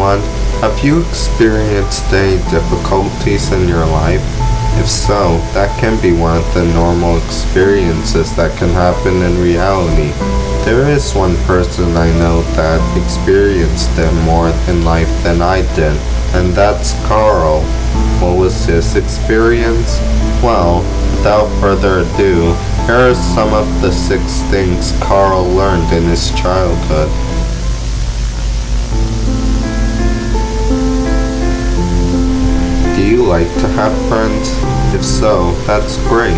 everyone. Have you experienced any difficulties in your life? If so, that can be one of the normal experiences that can happen in reality. There is one person I know that experienced it more in life than I did, and that's Carl. What was his experience? Well, without further ado, here are some of the 6 things Carl learned in his childhood. Do you like to have friends? If so, that's great.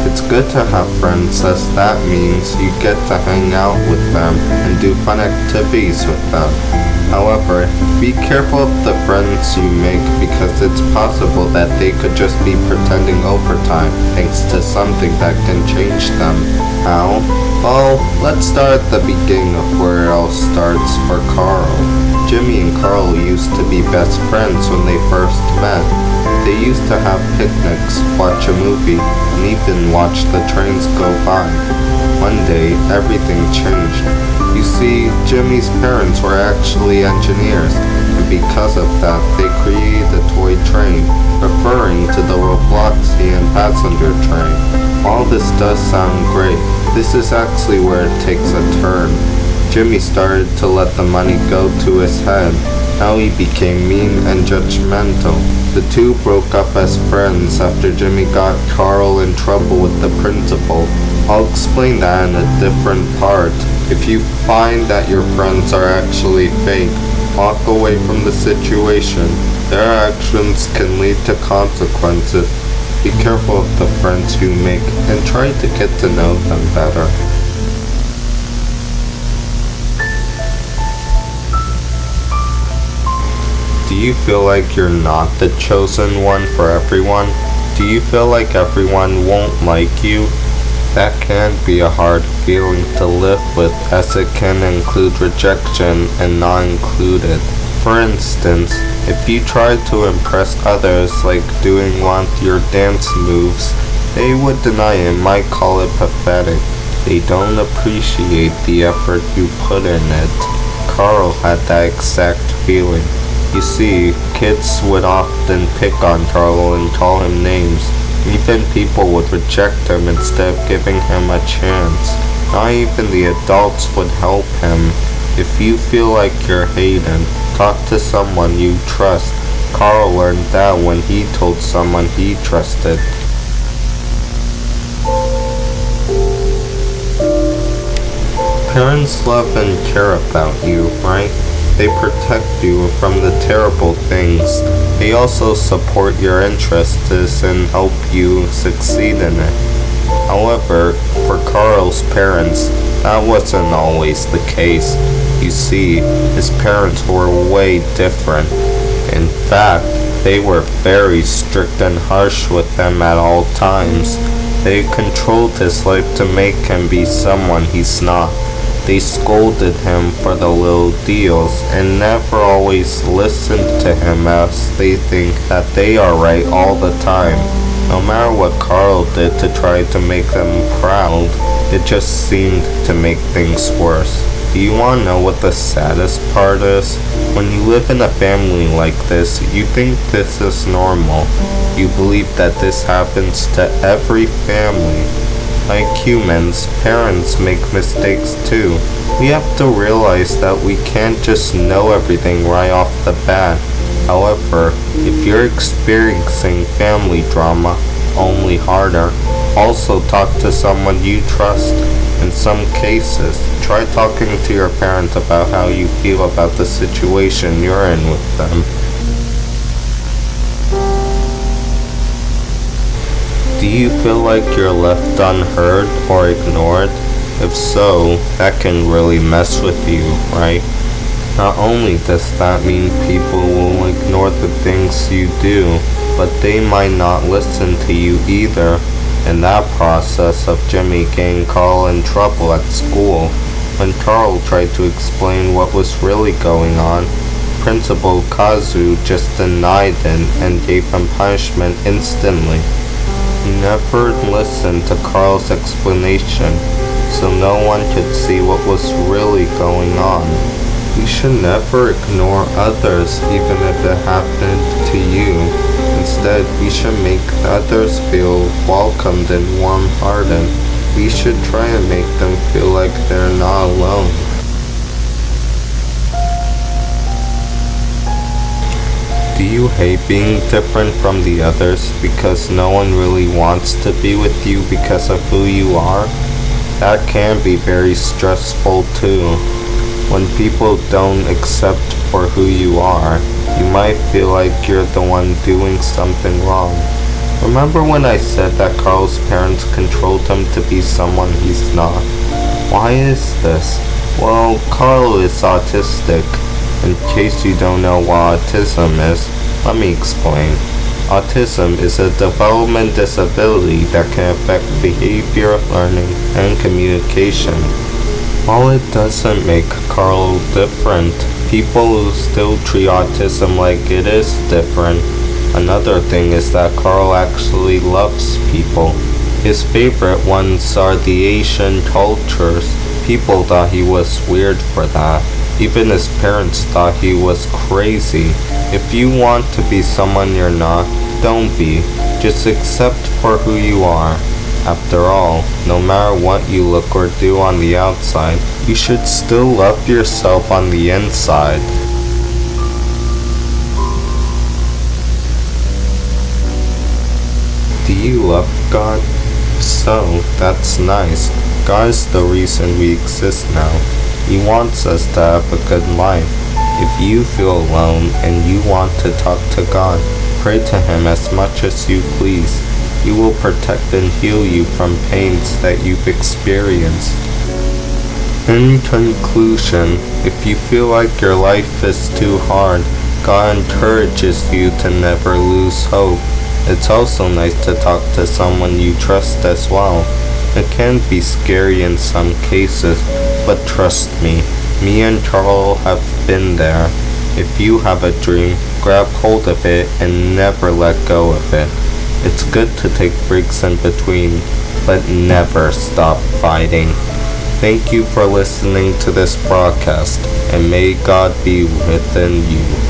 It's good to have friends as that means you get to hang out with them and do fun activities with them. However, be careful of the friends you make because it's possible that they could just be pretending over time thanks to something that can change them. How? Well, let's start at the beginning of where it all starts for Carl. Jimmy and Carl used to be best friends when they first met. They used to have picnics, watch a movie, and even watch the trains go by. One day, everything changed. You see, Jimmy's parents were actually engineers, and because of that, they created a toy train, referring to the Robloxian passenger train. While this does sound great, this is actually where it takes a turn. Jimmy started to let the money go to his head. Now he became mean and judgmental. The two broke up as friends after Jimmy got Carl in trouble with the principal. I'll explain that in a different part. If you find that your friends are actually fake, walk away from the situation. Their actions can lead to consequences. Be careful of the friends you make and try to get to know them better. Do you feel like you're not the chosen one for everyone? Do you feel like everyone won't like you? That can be a hard feeling to live with as it can include rejection and not included. For instance, if you try to impress others like doing one of your dance moves, they would deny it and might call it pathetic. They don't appreciate the effort you put in it. Carl had that exact feeling. You see, kids would often pick on Carl and call him names. Even people would reject him instead of giving him a chance. Not even the adults would help him. If you feel like you're hated, talk to someone you trust. Carl learned that when he told someone he trusted. Parents love and care about you, right? They protect you from the terrible things. They also support your interests and help you succeed in it. However, for Carl's parents, that wasn't always the case. You see, his parents were way different. In fact, they were very strict and harsh with him at all times. They controlled his life to make him be someone he's not. They scolded him for the little deals and never always listened to him as they think that they are right all the time. No matter what Carl did to try to make them proud, it just seemed to make things worse. Do you want to know what the saddest part is? When you live in a family like this, you think this is normal. You believe that this happens to every family. Like humans, parents make mistakes too. We have to realize that we can't just know everything right off the bat. However, if you're experiencing family drama, only harder. Also talk to someone you trust. In some cases, try talking to your parents about how you feel about the situation you're in with them. Do you feel like you're left unheard or ignored? If so, that can really mess with you, right? Not only does that mean people will ignore the things you do, but they might not listen to you either. In that process of Jimmy getting Carl in trouble at school, when Carl tried to explain what was really going on, Principal Kazu just denied it and gave him punishment instantly. He never listened to Carl's explanation, so no one could see what was really going on. We should never ignore others even if it happened to you. Instead, we should make others feel welcomed and warm-hearted. We should try and make them feel like they're not alone. Do you hate being different from the others because no one really wants to be with you because of who you are? That can be very stressful too. When people don't accept for who you are, you might feel like you're the one doing something wrong. Remember when I said that Carl's parents controlled him to be someone he's not? Why is this? Well, Carl is autistic. In case you don't know what autism is, let me explain. Autism is a development disability that can affect behavior, learning, and communication. While it doesn't make Carl different, people still treat autism like it is different. Another thing is that Carl actually loves people. His favorite ones are the Asian cultures. People thought he was weird for that. Even his parents thought he was crazy. If you want to be someone you're not, don't be. Just accept for who you are. After all, no matter what you look or do on the outside, you should still love yourself on the inside. Do you love God? So, that's nice. God is the reason we exist now. He wants us to have a good life. If you feel alone and you want to talk to God, pray to Him as much as you please. He will protect and heal you from pains that you've experienced. In conclusion, if you feel like your life is too hard, God encourages you to never lose hope. It's also nice to talk to someone you trust as well. It can be scary in some cases, but trust me and Carl have been there. If you have a dream, grab hold of it and never let go of it. It's good to take breaks in between, but never stop fighting. Thank you for listening to this broadcast, and may God be within you.